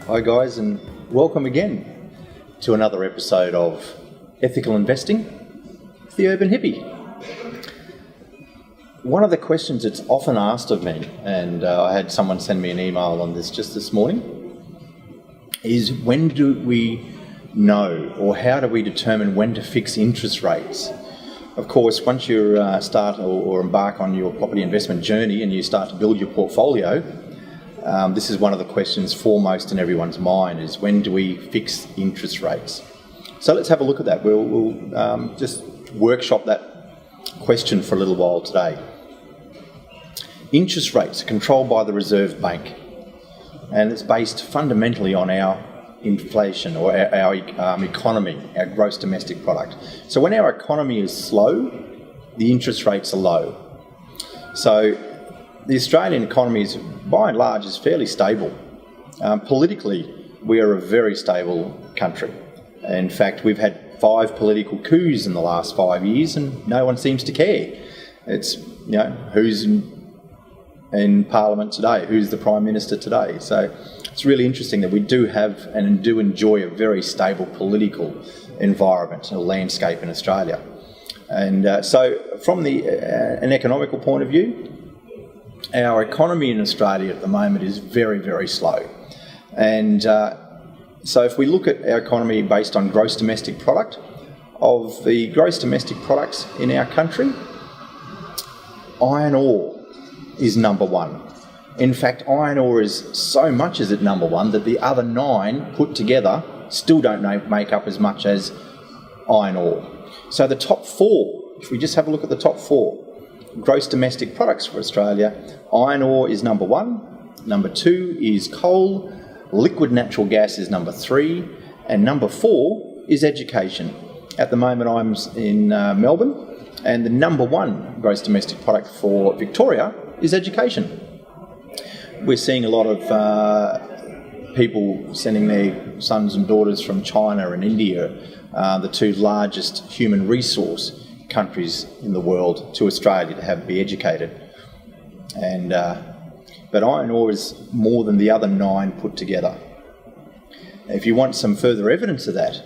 Hi guys, and welcome again to another episode of Ethical Investing with the Urban Hippie. One of the questions that's often asked of me, and I had someone send me an email on this just this morning, is when do we know, or how do we determine when to fix interest rates? Of course, once you start or embark on your property investment journey and you start to build your portfolio, this is one of the questions foremost in everyone's mind, is when do we fix interest rates? So let's have a look at that. We'll just workshop that question for a little while today. Interest rates are controlled by the Reserve Bank, and it's based fundamentally on our inflation or our economy, our gross domestic product. So when our economy is slow, the interest rates are low. So the Australian economy is, by and large, is fairly stable. Politically, we are a very stable country. In fact, we've had 5 political coups in the last 5 years, and no one seems to care. It's, who's in Parliament today, who's the Prime Minister today. So it's really interesting that we do have and do enjoy a very stable political environment or landscape in Australia. And so from an economical point of view, our economy in Australia at the moment is very, very slow. And so if we look at our economy based on gross domestic product, of the gross domestic products in our country, iron ore is number 1. In fact, iron ore is so much as at number 1 that the other 9 put together still don't make up as much as iron ore. So the top 4, if we just have a look at the top 4, gross domestic products for Australia, iron ore is number 1, number 2 is coal, liquid natural gas is number 3, and number 4 is education. At the moment I'm in Melbourne, and the number 1 gross domestic product for Victoria is education. We're seeing a lot of people sending their sons and daughters from China and India, the 2 largest human resource countries in the world, to Australia to be educated. And but iron ore is more than the other 9 put together. If you want some further evidence of that,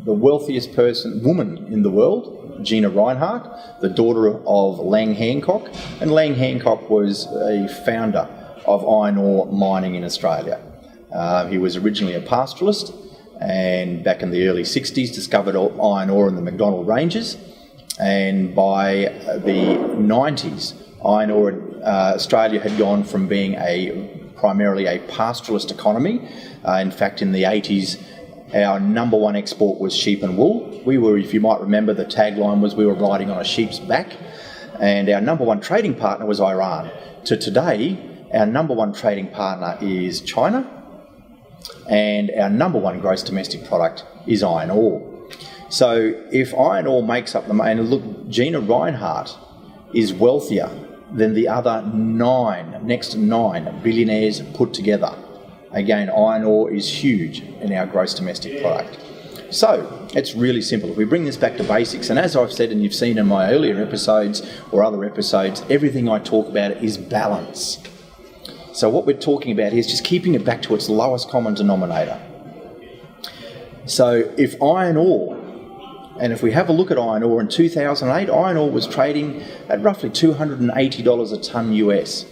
the wealthiest woman in the world, Gina Rinehart, the daughter of Lang Hancock, and Lang Hancock was a founder of iron ore mining in Australia. He was originally a pastoralist, and back in the early 60s discovered iron ore in the McDonnell Ranges, and by the 90s iron ore Australia had gone from being primarily a pastoralist economy. In fact, in the 80s our number 1 export was sheep and wool. We were, if you might remember, the tagline was we were riding on a sheep's back, and our number 1 trading partner was Iran. To today, our number 1 trading partner is China, and our number 1 gross domestic product is iron ore. So if iron ore makes up and look, Gina Rinehart is wealthier than the other 9 billionaires put together. Again, iron ore is huge in our gross domestic product. So it's really simple. If we bring this back to basics, and as I've said and you've seen in my earlier episodes or other episodes, everything I talk about is balance. So what we're talking about here is just keeping it back to its lowest common denominator. So if iron ore, and if we have a look at iron ore in 2008, iron ore was trading at roughly $280 a tonne US.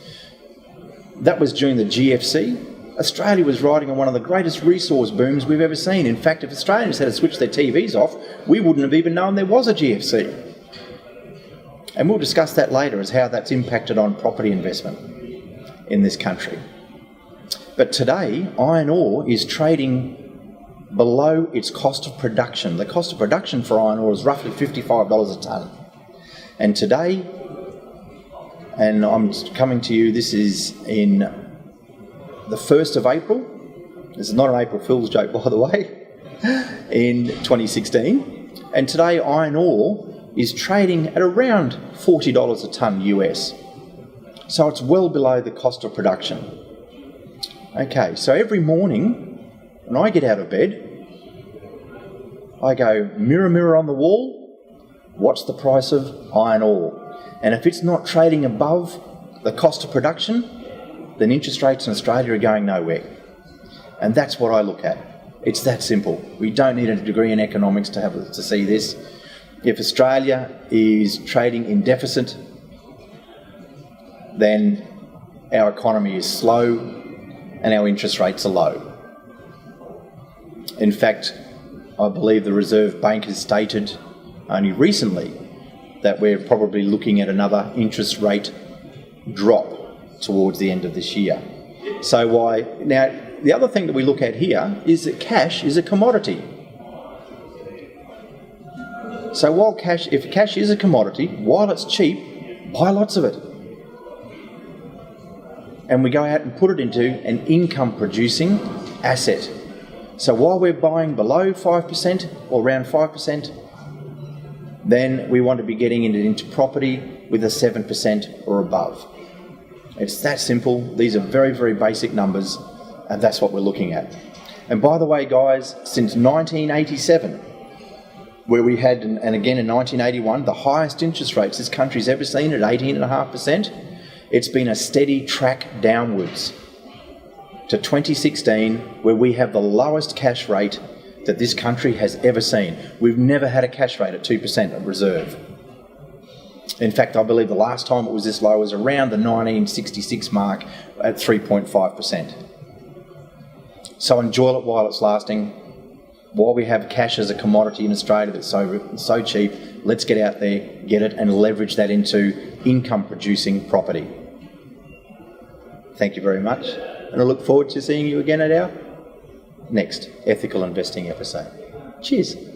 That was during the GFC. Australia was riding on one of the greatest resource booms we've ever seen. In fact, if Australians had to switch their TVs off, we wouldn't have even known there was a GFC. And we'll discuss that later as how that's impacted on property investment in this country. But today, iron ore is trading below its cost of production. The cost of production for iron ore is roughly $55 a tonne. And today, and I'm coming to you, this is in the 1st of April. This is not an April Fool's joke, by the way, in 2016. And today, iron ore is trading at around $40 a tonne US. So it's well below the cost of production. Okay, so every morning when I get out of bed, I go, mirror, mirror on the wall, what's the price of iron ore? And if it's not trading above the cost of production, then interest rates in Australia are going nowhere. And that's what I look at. It's that simple. We don't need a degree in economics to see this. If Australia is trading in deficit, then our economy is slow and our interest rates are low. In fact, I believe the Reserve Bank has stated only recently that we're probably looking at another interest rate drop towards the end of this year. So now, the other thing that we look at here is that cash is a commodity. So if cash is a commodity, while it's cheap, buy lots of it. And we go out and put it into an income-producing asset. So while we're buying below 5% or around 5%, then we want to be getting it into property with a 7% or above. It's that simple. These are very, very basic numbers, and that's what we're looking at. And by the way, guys, since 1987, where we had, and again in 1981, the highest interest rates this country's ever seen at 18.5%, it's been a steady track downwards to 2016, where we have the lowest cash rate that this country has ever seen. We've never had a cash rate at 2% of reserve. In fact, I believe the last time it was this low was around the 1966 mark at 3.5%. So enjoy it while it's lasting. While we have cash as a commodity in Australia that's so cheap, let's get out there, get it, and leverage that into income-producing property. Thank you very much, and I look forward to seeing you again at our next ethical investing episode. Cheers.